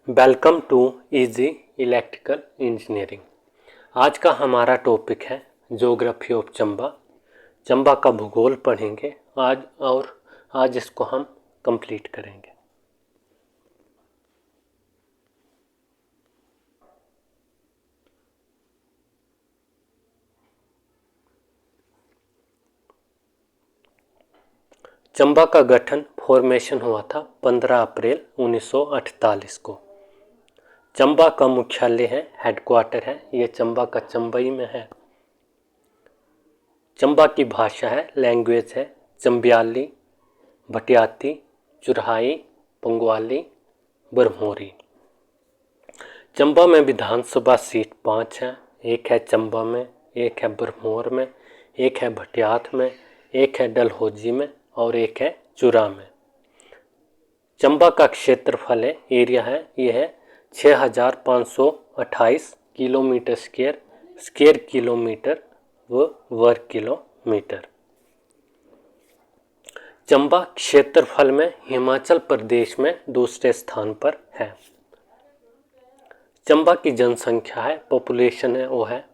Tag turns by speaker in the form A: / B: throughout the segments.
A: Welcome to easy electrical engineering. आज का हमारा टॉपिक है ज्योग्राफी ऑफ चंबा। चंबा का भूगोल पढ़ेंगे आज इसको हम कंप्लीट करेंगे। चंबा का गठन फॉर्मेशन हुआ था 15 अप्रैल 1948 को। चंबा का मुख्यालय है, हेडक्वार्टर है, ये चंबा का चंबई में है। चंबा की भाषा है, लैंग्वेज है चंबियाली, भटियाती, चुरहाई, पंगवाली, बरमोरी। चंबा में विधानसभा सीट 5 हैं। एक है चंबा में, एक है बरमोर में, एक है भटियात में, एक है डलहौजी में और एक है चुरा में। चंबा का क्षेत्रफल है, एरिया है, यह है 6528 किलोमीटर स्क्वायर किलोमीटर व वर्ग किलोमीटर। चंबा क्षेत्रफल में हिमाचल प्रदेश में दूसरे स्थान पर है। चंबा की जनसंख्या है, पॉपुलेशन है, वो है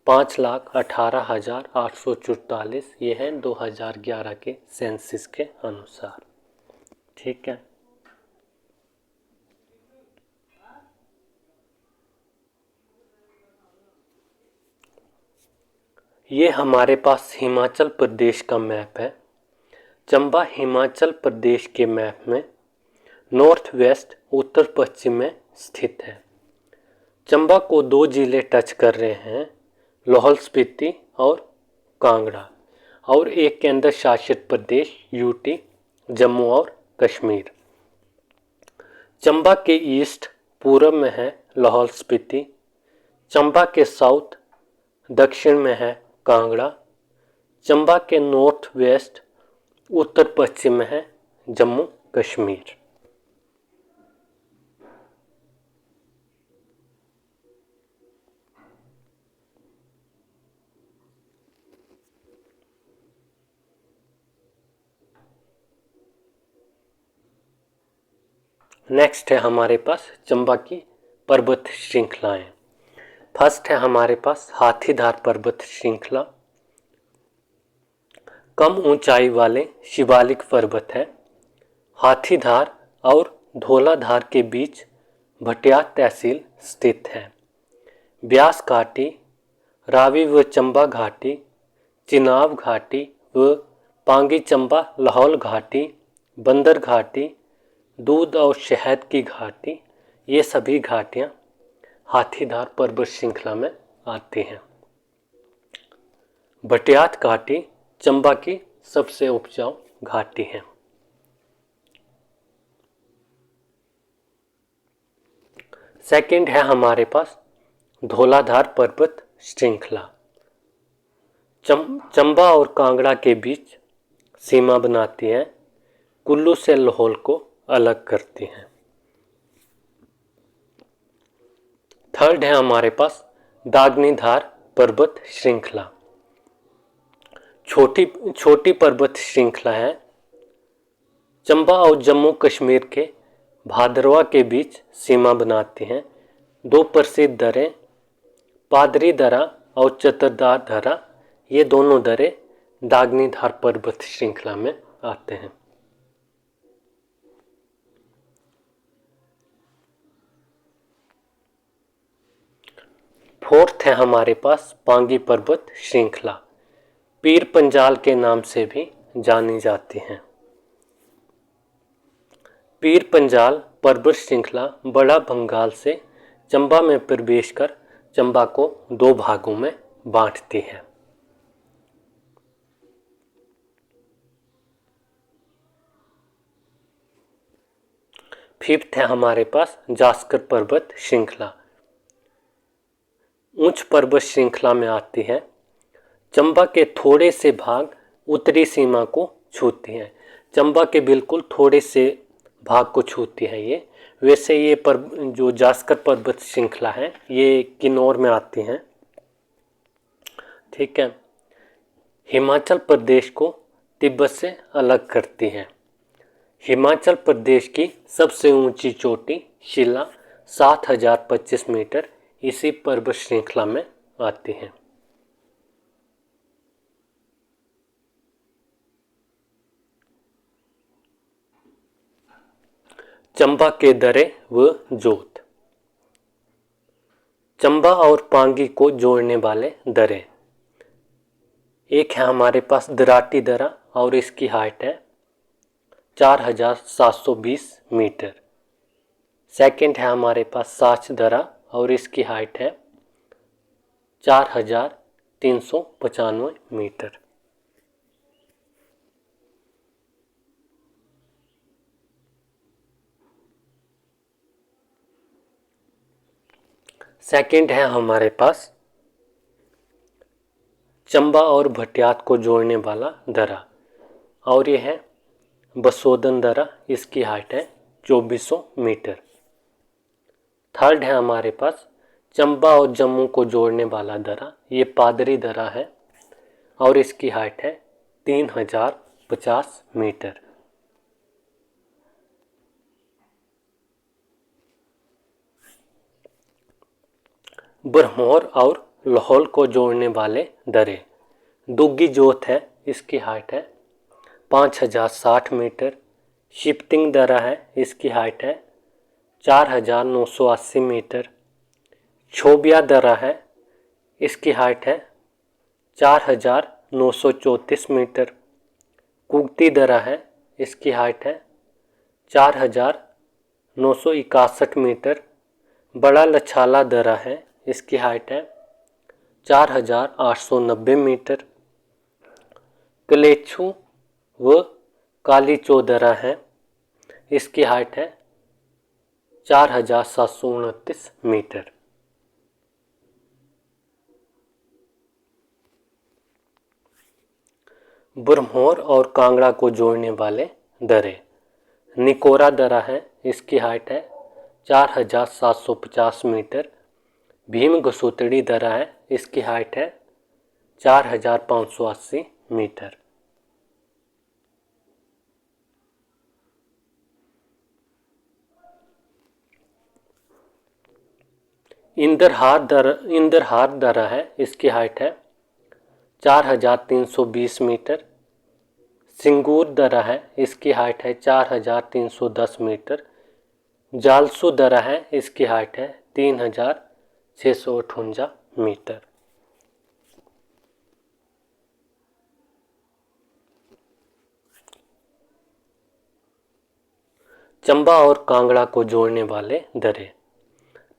A: 5,18,844। ये है 2011 के सेंसस के अनुसार। ठीक है, ये हमारे पास हिमाचल प्रदेश का मैप है। चंबा हिमाचल प्रदेश के मैप में नॉर्थ वेस्ट उत्तर पश्चिम में स्थित है। चंबा को 2 जिले टच कर रहे हैं, लाहौल स्पीति और कांगड़ा, और एक केंद्र शासित प्रदेश यूटी जम्मू और कश्मीर। चंबा के ईस्ट पूर्व में है लाहौल स्पीति। चंबा के साउथ दक्षिण में है कांगड़ा। चंबा के नॉर्थ वेस्ट उत्तर पश्चिम में है जम्मू कश्मीर। नेक्स्ट है हमारे पास चंबा की पर्वत श्रृंखलाएं। फर्स्ट है हमारे पास हाथीधार पर्वत श्रृंखला। कम ऊंचाई वाले शिवालिक पर्वत है। हाथीधार और धौलाधार के बीच भटियात तहसील स्थित है। ब्यास घाटी, रावी व चंबा घाटी, चिनाब घाटी व पांगी चंबा लाहौल घाटी, बंदर घाटी, दूध और शहद की घाटी, ये सभी घाटियां हाथीधार पर्वत श्रृंखला में आती हैं। भटियात घाटी चंबा की सबसे उपजाऊ घाटी है। सेकंड है हमारे पास धौलाधार पर्वत श्रृंखला। चंबा और कांगड़ा के बीच सीमा बनाती है, कुल्लू से लाहौल को अलग करती है। थर्ड है हमारे पास दागनीधार पर्वत श्रृंखला। छोटी पर्वत श्रृंखला है। चंबा और जम्मू कश्मीर के भादरवा के बीच सीमा बनाती हैं। 2 प्रसिद्ध दरें पादरी दरा और चतरदार दरा, ये दोनों दरें दागनीधार पर्वत श्रृंखला में आते हैं। फोर्थ है हमारे पास पांगी पर्वत श्रृंखला, पीर पंजाल के नाम से भी जानी जाती है। पीर पंजाल पर्वत श्रृंखला बड़ा बंगाल से चंबा में प्रवेश कर चंबा को 2 भागों में बांटती है। फिफ्थ है हमारे पास जास्कर पर्वत श्रृंखला, उच्च पर्वत श्रृंखला में आती है। चंबा के थोड़े से भाग उत्तरी सीमा को छूती हैं। चंबा के बिल्कुल थोड़े से भाग को छूती है ये। वैसे ये जो जास्कर पर्वत श्रृंखला है ये किन्नौर में आती हैं। ठीक है, हिमाचल प्रदेश को तिब्बत से अलग करती है। हिमाचल प्रदेश की सबसे ऊंची चोटी शिला 7025 मीटर इसी पर्वत श्रृंखला में आती हैं। चंबा के दरे व जोत। चंबा और पांगी को जोड़ने वाले दरे, एक है हमारे पास दराटी दरा और इसकी हाइट है 4720 मीटर। सेकंड है हमारे पास साच दरा और इसकी हाइट है 4395 मीटर। सेकंड है हमारे पास चंबा और भटियात को जोड़ने वाला दरा और ये है बसोदन दरा, इसकी हाइट है 2400 मीटर। थर्ड है हमारे पास चंबा और जम्मू को जोड़ने वाला दरा, ये पादरी दरा है और इसकी हाइट है 3050 मीटर। ब्रह्मौर और लाहौल को जोड़ने वाले दरे, दुग्गी जोत है, इसकी हाइट है 5060 मीटर। शिफ्टिंग दरा है, इसकी हाइट है 4980 मीटर। छोबिया दरा है, इसकी हाइट है 4934 मीटर। कुगती दरा है, इसकी हाइट है 4961 मीटर। बड़ा लछाला दरा है, इसकी हाइट है 4890 मीटर। कलेछू व कालीचो दरा है, इसकी हाइट है 4729 मीटर। ब्रह्मौर और कांगड़ा को जोड़ने वाले दरे, निकोरा दरा है, इसकी हाइट है 4750 मीटर। भीम घसोतड़ी दरा है, इसकी हाइट है 4580 मीटर। इंदरहार दरा है, इसकी हाइट है 4320 मीटर। सिंगूर दरा है, इसकी हाइट है 4310 मीटर। जालसू दरा है, इसकी हाइट है 3658 मीटर। चंबा और कांगड़ा को जोड़ने वाले दरे,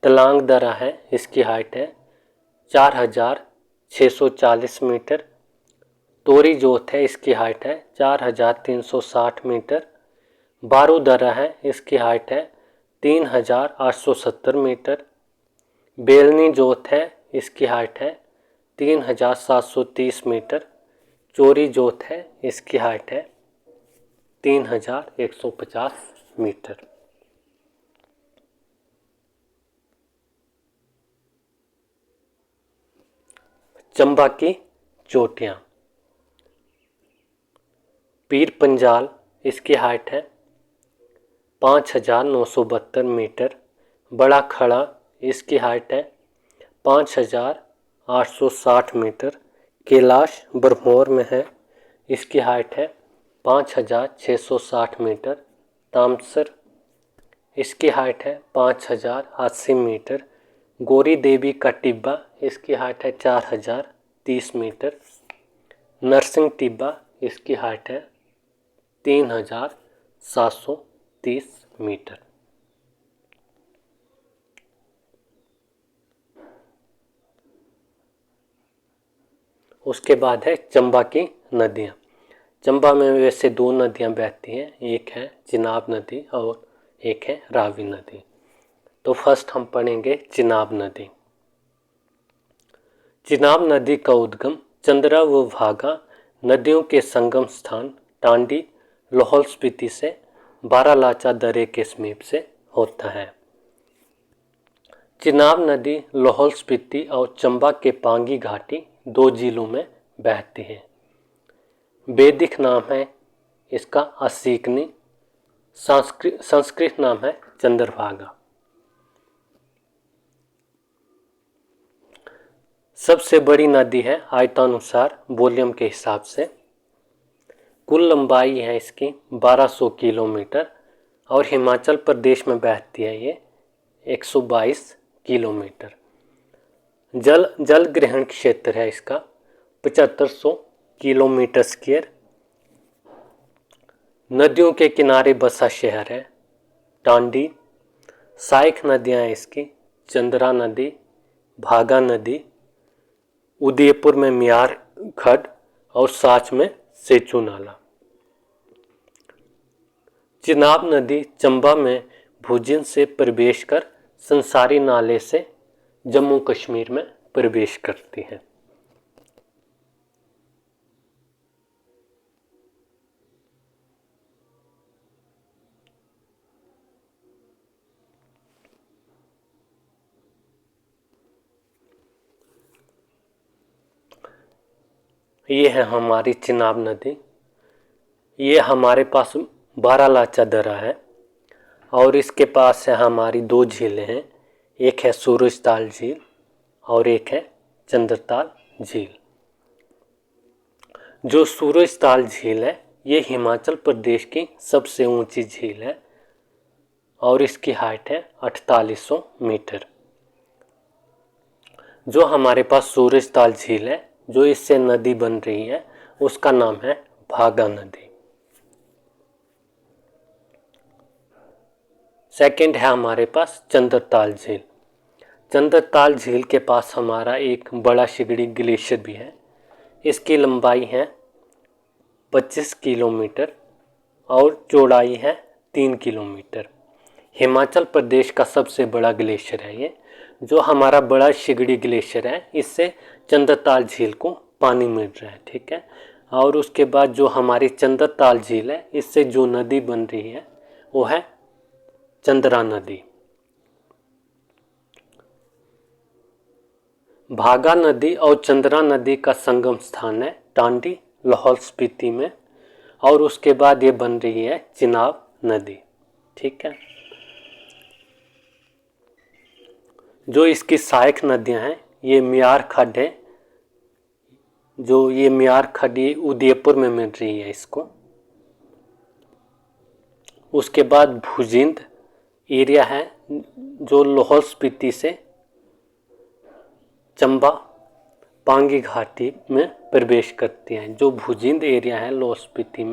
A: तलांग दरा है, इसकी हाइट है 4640 मीटर। तोरी जोत है, इसकी हाइट है 4360 मीटर। बारू दरा है, इसकी हाइट है 3870 मीटर। बेलनी जोत है, इसकी हाइट है 3730 मीटर। चोरी जोत है, इसकी हाइट है 3150 मीटर। चंबा की चोटियाँ, पीर पंजाल, इसकी हाइट है 5972 मीटर। बड़ा खड़ा, इसकी हाइट है 5860 मीटर। कैलाश ब्रह्मौर में है, इसकी हाइट है 5660 मीटर। तामसर, इसकी हाइट है 5080 मीटर। गौरी देवी का टिब्बा, इसकी हाइट है 4030 मीटर। नरसिंह टिब्बा, इसकी हाइट है 3730 मीटर। उसके बाद है चंबा की नदियाँ। चंबा में वैसे दो नदियाँ बहती हैं, एक है चिनाब नदी और एक है रावी नदी। तो फर्स्ट हम पढ़ेंगे चिनाब नदी। चिनाब नदी का उद्गम चंद्रा व भागा नदियों के संगम स्थान टांडी लाहौल स्पीति से बारालाचा दरे के समीप से होता है। चिनाब नदी लाहौल स्पीति और चंबा के पांगी घाटी दो जिलों में बहती है। वैदिक नाम है इसका असीकनी, संस्कृत नाम है चंद्रभागा। सबसे बड़ी नदी है आयतानुसार वॉल्यूम के हिसाब से। कुल लंबाई है इसकी 1200 किलोमीटर और हिमाचल प्रदेश में बहती है ये 122 किलोमीटर। जल ग्रहण क्षेत्र है इसका 7500 किलोमीटर स्क्वायर। नदियों के किनारे बसा शहर है टांडी। सहायक नदियां हैं इसकी चंद्रा नदी, भागा नदी, उदयपुर में मियार खड और साच में सेचू नाला। चिनाब नदी चंबा में भुजिन से प्रवेश कर संसारी नाले से जम्मू कश्मीर में प्रवेश करती है। ये है हमारी चिनाब नदी। ये हमारे पास बारालाचा दर्रा है और इसके पास है हमारी दो झीलें हैं, एक है सूरजताल झील और एक है चंद्रताल झील। जो सूरजताल झील है ये हिमाचल प्रदेश की सबसे ऊंची झील है और इसकी हाइट है 4800 मीटर। जो हमारे पास सूरजताल झील है, जो इससे नदी बन रही है, उसका नाम है भागा नदी। सेकंड है हमारे पास चंद्रताल झील। चंद्रताल झील के पास हमारा एक बड़ा सिगड़ी ग्लेशियर भी है। इसकी लंबाई है 25 किलोमीटर और चौड़ाई है 3 किलोमीटर। हिमाचल प्रदेश का सबसे बड़ा ग्लेशियर है ये। जो हमारा बड़ा सिगड़ी ग्लेशियर है, इससे चंद्रताल झील को पानी मिल रहा है, ठीक है। और उसके बाद जो हमारी चंद्रताल झील है, इससे जो नदी बन रही है वो है चंद्रा नदी। भागा नदी और चंद्रा नदी का संगम स्थान है टांडी लाहौल स्पीति में और उसके बाद ये बन रही है चिनाब नदी, ठीक है। जो इसकी सहायक नदियां हैं, ये मियार खड है। जो ये मियार खड ये उदयपुर में मिल रही है इसको। उसके बाद भुजिंद एरिया है जो लाहौल स्पीति से चंबा पांगी घाटी में प्रवेश करती हैं। जो भुजिंद एरिया है लाहौल स्पीति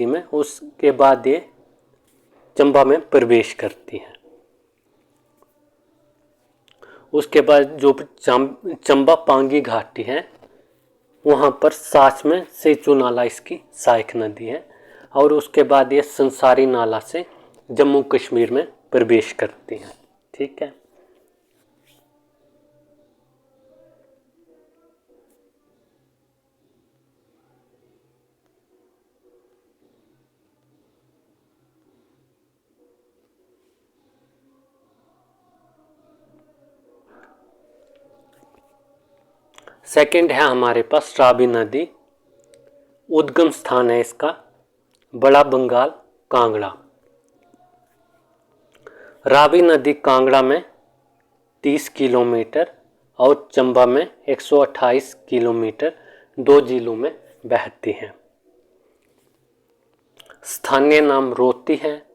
A: में उसके बाद ये चंबा में प्रवेश करती हैं। उसके बाद जो चंबा पांगी घाटी है वहाँ पर साच में सेचू नाला इसकी सहायक नदी है और उसके बाद ये संसारी नाला से जम्मू कश्मीर में प्रवेश करती हैं, ठीक है। सेकंड है हमारे पास रावी नदी। उद्गम स्थान है इसका बड़ा बंगाल कांगड़ा। रावी नदी कांगड़ा में 30 किलोमीटर और चंबा में 128 किलोमीटर दो जिलों में बहती है। स्थानीय नाम रोती है,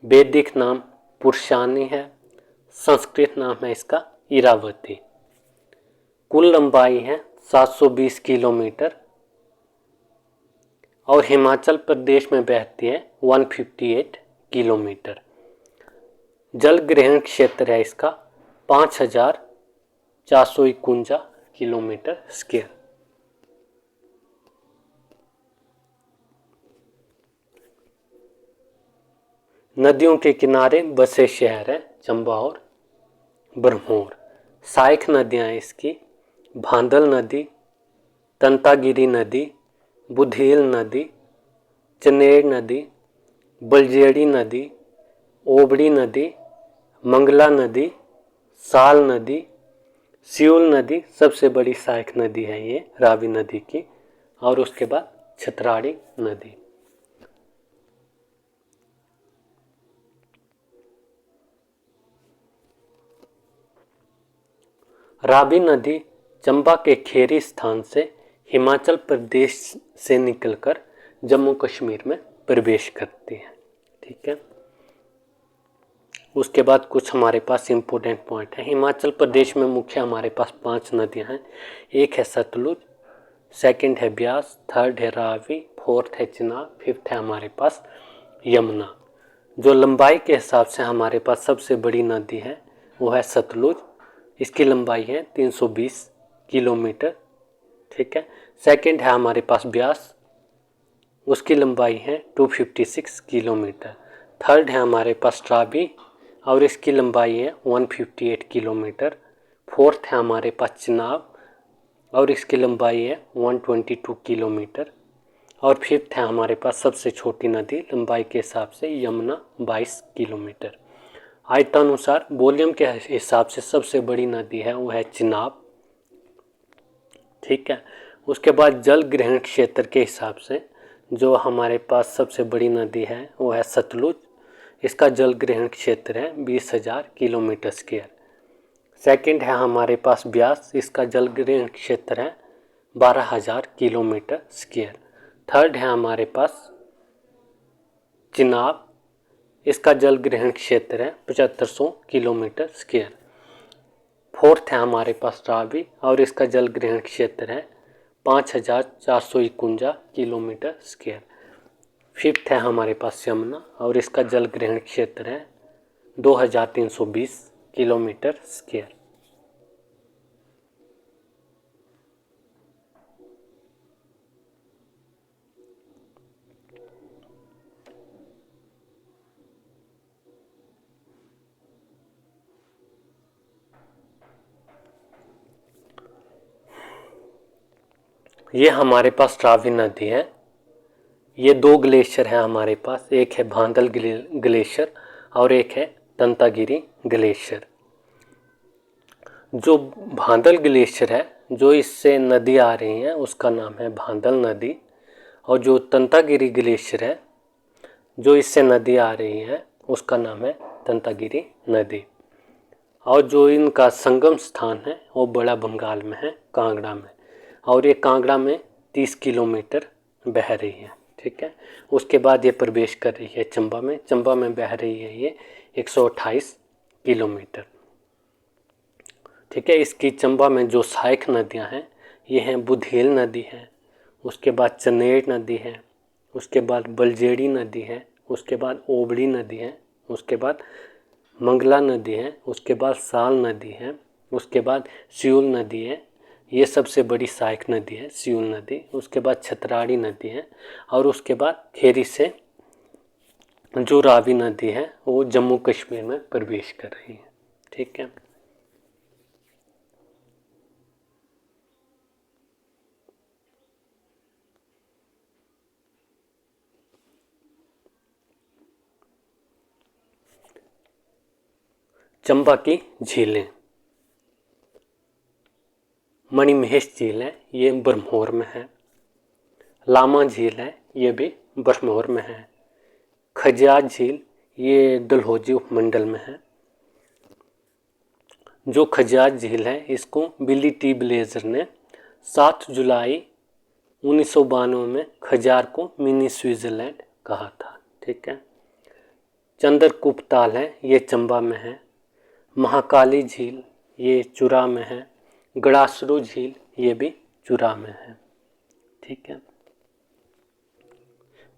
A: वैदिक नाम पुरुषानी है, संस्कृत नाम है इसका इरावती। कुल लंबाई है 720 किलोमीटर और हिमाचल प्रदेश में बहती है 158 किलोमीटर। जल ग्रहण क्षेत्र है इसका 5451 किलोमीटर स्क्वायर। नदियों के किनारे बसे शहर है चंबा और ब्रह्मोर। सहायक नदियां हैं इसकी भांदल नदी, तंतागिरी नदी, बुधेल नदी, चनेड़ नदी, बलजेड़ी नदी, ओबड़ी नदी, मंगला नदी, साल नदी, सियूल नदी सबसे बड़ी सहायक नदी है ये रावी नदी की और उसके बाद छतराड़ी नदी। रावी नदी चंबा के खेरी स्थान से हिमाचल प्रदेश से निकलकर जम्मू कश्मीर में प्रवेश करती है। ठीक है, उसके बाद कुछ हमारे पास इम्पोर्टेंट पॉइंट है। हिमाचल प्रदेश में मुख्य हमारे पास 5 नदियां हैं। एक है सतलुज, सेकंड है ब्यास, थर्ड है रावी, फोर्थ है चिनाब, फिफ्थ है हमारे पास यमुना। जो लंबाई के हिसाब से हमारे पास सबसे बड़ी नदी है वो है सतलुज, इसकी लंबाई है 320 किलोमीटर। ठीक है, सेकंड है हमारे पास ब्यास, उसकी लंबाई है 256 किलोमीटर। थर्ड है हमारे पास रावी और इसकी लंबाई है 158 किलोमीटर। फोर्थ है हमारे पास चिनाब और इसकी लंबाई है 122 किलोमीटर। और फिफ्थ है हमारे पास सबसे छोटी नदी लंबाई के हिसाब से यमुना 22 किलोमीटर। आयतानुसार वॉल्यूम के हिसाब से सबसे बड़ी नदी है वो है चिनाब। ठीक है, उसके बाद जल ग्रहण क्षेत्र के हिसाब से जो हमारे पास सबसे बड़ी नदी है वो है सतलुज, इसका जल ग्रहण क्षेत्र है 20,000 किलोमीटर स्क्वायर। सेकंड है हमारे पास ब्यास, इसका जल ग्रहण क्षेत्र है 12,000 किलोमीटर स्क्वायर। थर्ड है हमारे पास चिनाब, इसका जल ग्रहण क्षेत्र है 7500 किलोमीटर स्क्वायर। फोर्थ है हमारे पास रावी और इसका जल ग्रहण क्षेत्र है 5,451 किलोमीटर स्क्वायर। फिफ्थ है हमारे पास यमुना और इसका जल ग्रहण क्षेत्र है 2,320 किलोमीटर स्क्वायर। ये हमारे पास रावी नदी है। ये 2 ग्लेशियर हैं हमारे पास, एक है भांदल ग्लेशियर और एक है तंतागिरी ग्लेशियर। जो भांदल ग्लेशियर है जो इससे नदी आ रही है उसका नाम है भांदल नदी, और जो तंतागिरी ग्लेशियर है जो इससे नदी आ रही है उसका नाम है तंतागिरी नदी। और जो इनका संगम स्थान है वो बड़ा बंगाल में है, कांगड़ा में, और ये कांगड़ा में 30 किलोमीटर बह रही है। ठीक है, उसके बाद ये प्रवेश कर रही है चंबा में, चंबा में बह रही है ये 128 किलोमीटर। ठीक है, इसकी चंबा में जो सहायक नदियां हैं ये हैं बुधेल नदी है, उसके बाद चनेड़ नदी है, उसके बाद बलजेड़ी नदी है, उसके बाद ओबड़ी नदी है, उसके बाद मंगला नदी है, उसके बाद साल नदी है, उसके बाद सियूल नदी है, ये सबसे बड़ी सहायक नदी है सियूल नदी। उसके बाद छतराड़ी नदी है और उसके बाद खेरी से जो रावी नदी है वो जम्मू कश्मीर में प्रवेश कर रही है। ठीक है, चंबा की झीलें, मणिमहेश झील है ये बरमौर में है, लामा झील है ये भी बरमौर में है, खजियार झील ये डलहौजी उपमंडल में है। जो खजियार झील है इसको बिली टी ब्लेजर ने 7 जुलाई 1992 में खजियार को मिनी स्विट्जरलैंड कहा था। ठीक है, चंद्रकूप ताल है ये चंबा में है, महाकाली झील ये चुरा में है, गड़ासरू झील ये भी चुरा में है। ठीक है,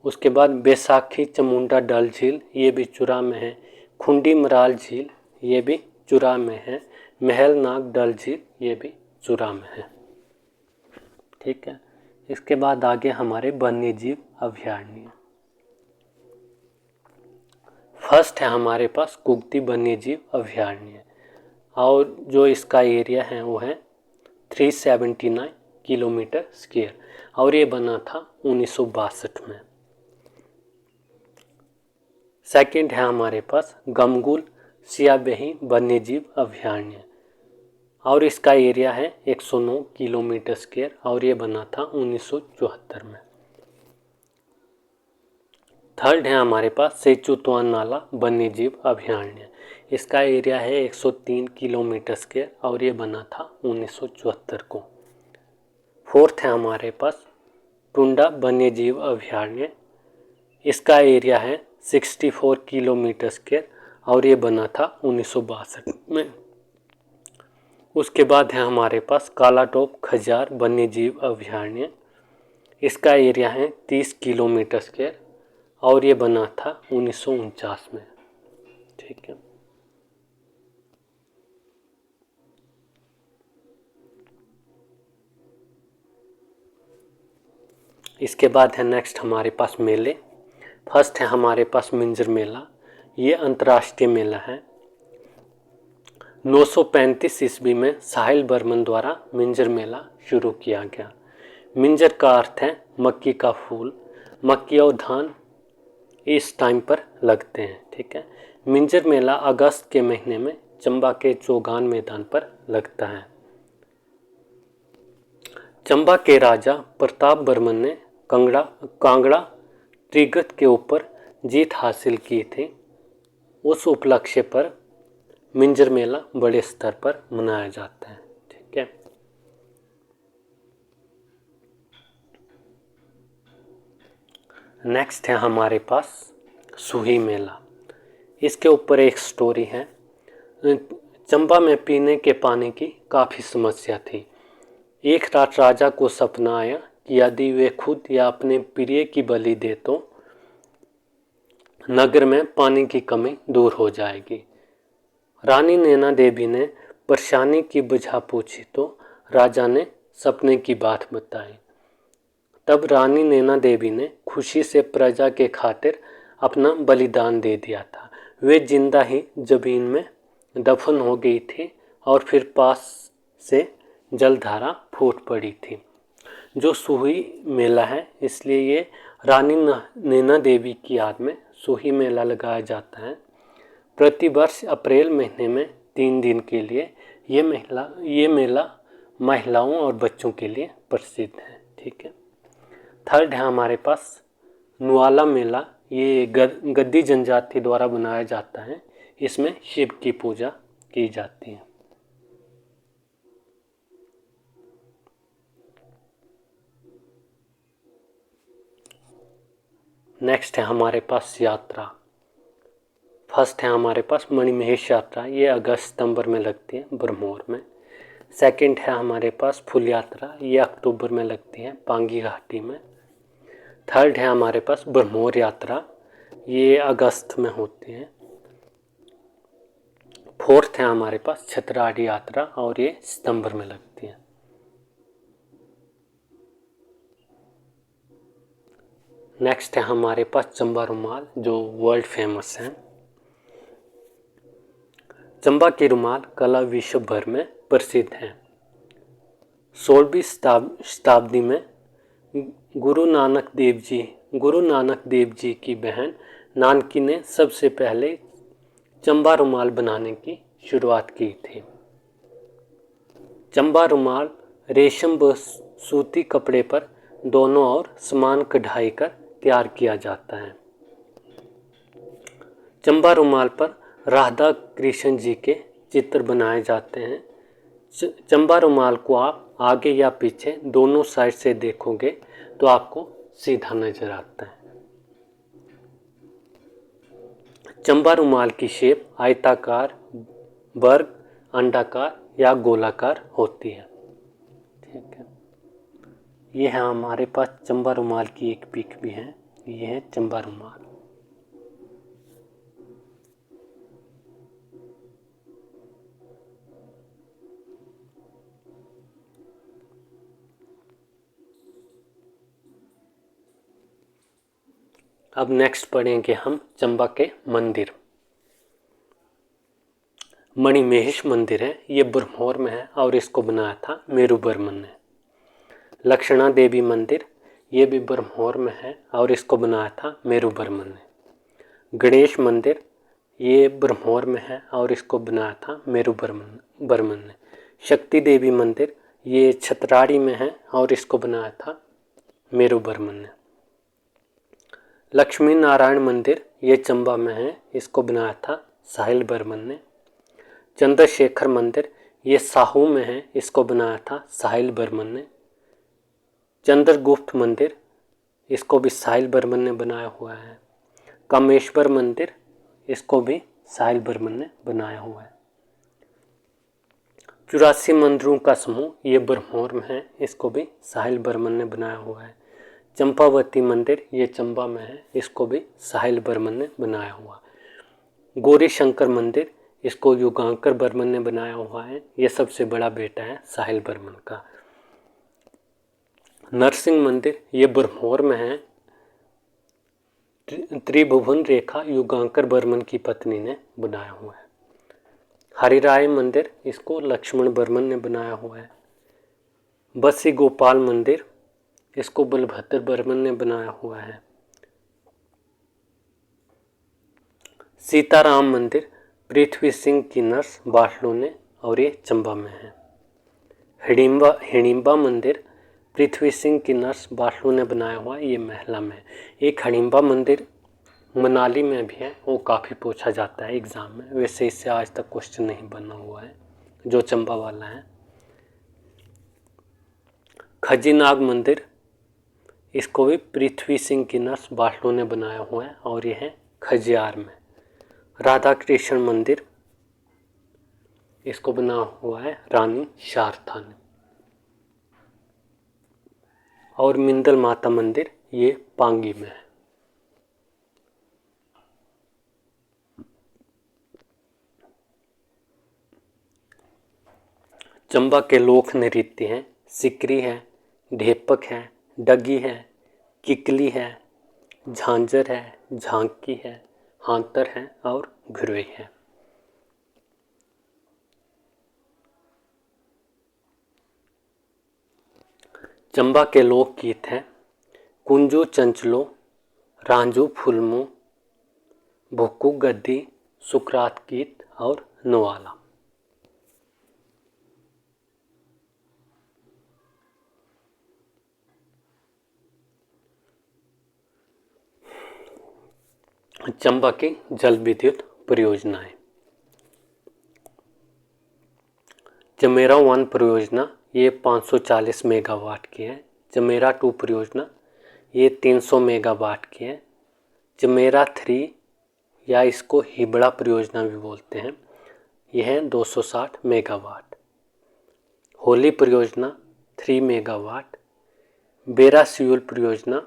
A: उसके बाद बैसाखी चमुंडा डल झील ये भी चुरा में है, खुंडी मराल झील ये भी चुरा में है, महलनाग डल झील ये भी चुरा में है। ठीक है, इसके बाद आगे हमारे वन्य जीव अभयारण्य। फर्स्ट है हमारे पास कुगती वन्य जीव अभयारण्य और जो इसका एरिया है वो है 379 किलोमीटर स्क्वायर और ये बना था 1962 में। सेकंड है हमारे पास गमगुल सियाबही वन्य जीव अभयारण्य और इसका एरिया है 109 किलोमीटर स्क्वायर और ये बना था 1974 में। थर्ड है हमारे पास सेचुतवान नाला वन्य जीव अभयारण्य। इसका एरिया है 103 किलोमीटर स्क्वायर और ये बना था 1974 को। फोर्थ है हमारे पास टुंडा वन्य जीव अभयारण्य। इसका एरिया है 64 किलोमीटर स्क्वायर और ये बना था 1962 में। उसके बाद है हमारे पास कालाटोप खजार वन्य जीव अभयारण्य। इसका एरिया है 30 किलोमीटर स्क्वायर और ये बना था 1949 में। ठीक है। इसके बाद है नेक्स्ट हमारे पास मेले। फर्स्ट है हमारे पास मिंजर मेला। ये अंतर्राष्ट्रीय मेला है। 935 ईस्वी में साहिल बर्मन द्वारा मिंजर मेला शुरू किया गया। मिंजर का अर्थ है मक्की का फूल। मक्की और धान इस टाइम पर लगते हैं। ठीक है। मिंजर मेला अगस्त के महीने में चंबा के चौगान मैदान पर लगता है। चंबा के राजा प्रताप बर्मन ने कांगड़ा त्रिगत के ऊपर जीत हासिल की थी। उस उपलक्ष्य पर मिंजर मेला बड़े स्तर पर मनाया जाता है। ठीक है। नेक्स्ट है हमारे पास सुही मेला। इसके ऊपर एक स्टोरी है। चंबा में पीने के पानी की काफ़ी समस्या थी। एक रात राजा को सपना आया कि यदि वे खुद या अपने प्रिय की बलि दे तो नगर में पानी की कमी दूर हो जाएगी। रानी नैना देवी ने परेशानी की वजह पूछी तो राजा ने सपने की बात बताई। तब रानी नैना देवी ने खुशी से प्रजा के खातिर अपना बलिदान दे दिया था। वे जिंदा ही जमीन में दफन हो गई थी और फिर पास से जलधारा फूट पड़ी थी, जो सुही मेला है। इसलिए ये रानी नैना देवी की याद में सुही मेला लगाया जाता है। प्रतिवर्ष अप्रैल महीने में 3 दिन के लिए ये मेला महिलाओं और बच्चों के लिए प्रसिद्ध है। ठीक है। थर्ड है हमारे पास नुआला मेला। ये गद्दी जनजाति द्वारा बनाया जाता है। इसमें शिव की पूजा की जाती है। नेक्स्ट है हमारे पास यात्रा। फर्स्ट है हमारे पास मणिमहेश यात्रा। ये अगस्त सितंबर में लगती है ब्रह्मौर में। सेकंड है हमारे पास फुल यात्रा। ये अक्टूबर में लगती है पांगी घाटी में। थर्ड है हमारे पास ब्रह्मौर यात्रा। ये अगस्त में होती है। फोर्थ है हमारे पास छतराड़ी यात्रा और ये सितंबर में लगती है। नेक्स्ट है हमारे पास चंबा रुमाल, जो वर्ल्ड फेमस है। चंबा के रुमाल कला विश्व भर में प्रसिद्ध है। 16वीं शताब्दी में गुरु नानक देव जी की बहन नानकी ने सबसे पहले चंबा रुमाल बनाने की शुरुआत की थी। चंबा रुमाल रेशम व सूती कपड़े पर दोनों ओर समान कढ़ाई कर तैयार किया जाता है। चंबा रुमाल पर राधा कृष्ण जी के चित्र बनाए जाते हैं। चंबा रुमाल को आप आगे या पीछे दोनों साइड से देखोगे तो आपको सीधा नजर आता है। चंबा रुमाल की शेप आयताकार, वर्ग, अंडाकार या गोलाकार होती है। ठीक है। ये है हमारे पास चंबा रुमाल की एक पिक भी है। ये है चंबा रुमाल। अब नेक्स्ट पढ़ेंगे हम चंबा के मंदिर। मणिमहेश मंदिर है। ये ब्रह्मौर में है और इसको बनाया था मेरू बर्मन ने। लक्षणा देवी मंदिर, ये भी ब्रह्मौर में है और इसको बनाया था मेरू बर्मन ने। गणेश मंदिर, ये ब्रह्मौर में है और इसको बनाया था मेरू बर्मन ने। शक्ति देवी मंदिर, ये छतराड़ी में है और इसको बनाया था मेरू बर्मन ने। लक्ष्मी नारायण मंदिर ये चंबा में है, इसको बनाया था साहिल बर्मन ने। चंद्रशेखर मंदिर ये साहू में है, इसको बनाया था साहिल बर्मन ने। चंद्रगुप्त मंदिर इसको भी साहिल बर्मन ने बनाया हुआ है। कामेश्वर मंदिर इसको भी साहिल बर्मन ने बनाया हुआ है। 84 मंदिरों का समूह ये बरमौर में है, इसको भी साहिल बर्मन ने बनाया हुआ है। चंपावती मंदिर ये चंबा में है, इसको भी साहिल बर्मन ने बनाया हुआ। गौरी शंकर मंदिर इसको युगांकर बर्मन ने बनाया हुआ है, ये सबसे बड़ा बेटा है साहिल बर्मन का। नरसिंह मंदिर ये बरमौर में है, त्रिभुवन रेखा युगांकर बर्मन की पत्नी ने बनाया हुआ है। हरिराय मंदिर इसको लक्ष्मण बर्मन ने बनाया हुआ है। बसी गोपाल मंदिर इसको बलभद्र बर्मन ने बनाया हुआ है। सीताराम मंदिर पृथ्वी सिंह की नर्स बाटलू ने, और ये चंबा में है। हिडिंबा मंदिर पृथ्वी सिंह की नर्स बाटलू ने बनाया हुआ, ये महिला में। एक हिडिंबा मंदिर मनाली में भी है, वो काफ़ी पूछा जाता है एग्ज़ाम में, वैसे इससे आज तक क्वेश्चन नहीं बना हुआ है जो चंबा वाला है। खजीनाग मंदिर इसको भी पृथ्वी सिंह की नर्स बाटलू ने बनाया हुआ है, और यह है खजियार में। राधा कृष्ण मंदिर इसको बना हुआ है रानी शारदा ने। और मिंदल माता मंदिर ये पांगी में है। चंबा के लोक नृत्य हैं, सिकरी है, ढेपक है, डगी है, किकली है, झांझर है, झांकी है, हांतर है और घुरई है। चंबा के लोकगीत हैं कुंजू चंचलो, रांझू फुलमो, भुक्कू गद्दी, सुकरात गीत और नवाला। चंबा की जल विद्युत परियोजनाएं। चमेरा 1 परियोजना ये 540 मेगावाट की है। चमेरा 2 परियोजना ये 300 मेगावाट की है। चमेरा 3 या इसको हिबड़ा परियोजना भी बोलते हैं, यह है 260 मेगावाट। होली परियोजना 3 मेगावाट। बेरा सियूल परियोजना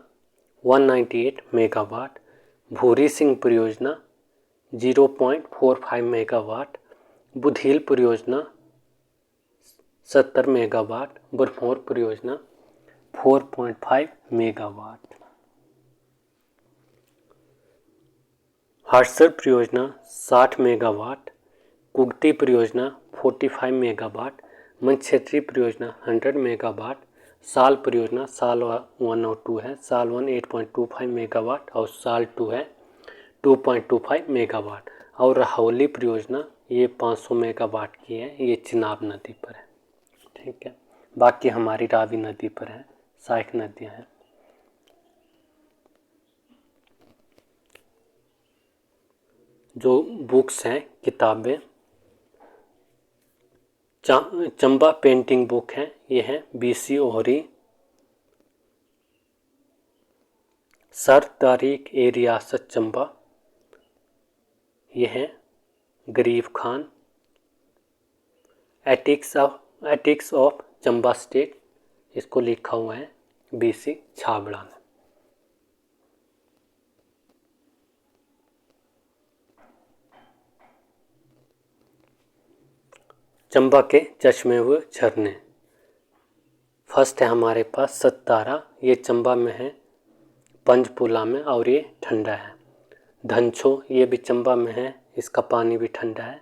A: 198 मेगावाट। भूरी सिंह परियोजना 0.45 मेगावाट। बुधील परियोजना 70 मेगावाट। बरमौर परियोजना 4.5 मेगावाट। हड़सर परियोजना 60 मेगावाट। कुगती परियोजना 45 मेगावाट। मनक्षेत्री परियोजना 100 मेगावाट। साल परियोजना साल 1 और 2 है। साल 1 8.25 मेगावाट और साल 2 है 2.25 मेगावाट। और राहौली परियोजना ये 500 मेगावाट की है, ये चिनाब नदी पर है। ठीक है, बाकी हमारी रावी नदी पर है, 60 नदियाँ हैं। जो बुक्स हैं, किताबें, चंबा पेंटिंग बुक है, ये है BC ओहरी। सर तारीख ए रियासत चंबा, ये है गरीब खान। एटिक्स ऑफ चंबा स्टेट, इसको लिखा हुआ है BC छाबड़ा ने। चंबा के चश्मे व झरने। फर्स्ट है हमारे पास सत्तारा, ये चंबा में है, पंचपुला में, और ये ठंडा है। धनछो ये भी चंबा में है, इसका पानी भी ठंडा है।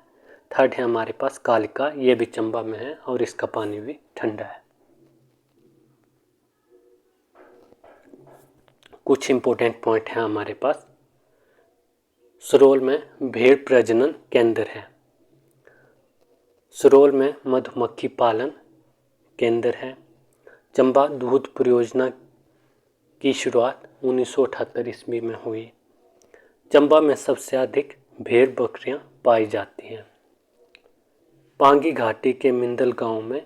A: थर्ड है हमारे पास कालिका, ये भी चंबा में है और इसका पानी भी ठंडा है। कुछ इंपॉर्टेंट पॉइंट है हमारे पास। सरोल में भेड़ प्रजनन केंद्र है। सरोल में मधुमक्खी पालन केंद्र है। चंबा दूध परियोजना की शुरुआत 1978 ईस्वी में हुई। चंबा में सबसे अधिक भेड़ बकरियां पाई जाती हैं। पांगी घाटी के मिंदल गांव में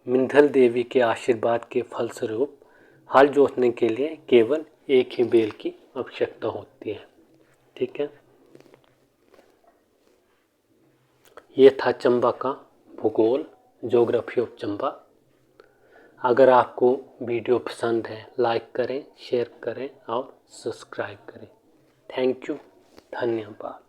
A: मिंदल देवी के आशीर्वाद के फलस्वरूप हल जोतने के लिए केवल एक ही बैल की आवश्यकता होती है। ठीक है, ये था चंबा का भूगोल, ज्योग्राफी ऑफ चंबा। अगर आपको वीडियो पसंद है लाइक करें, शेयर करें और सब्सक्राइब करें। थैंक यू, धन्यवाद।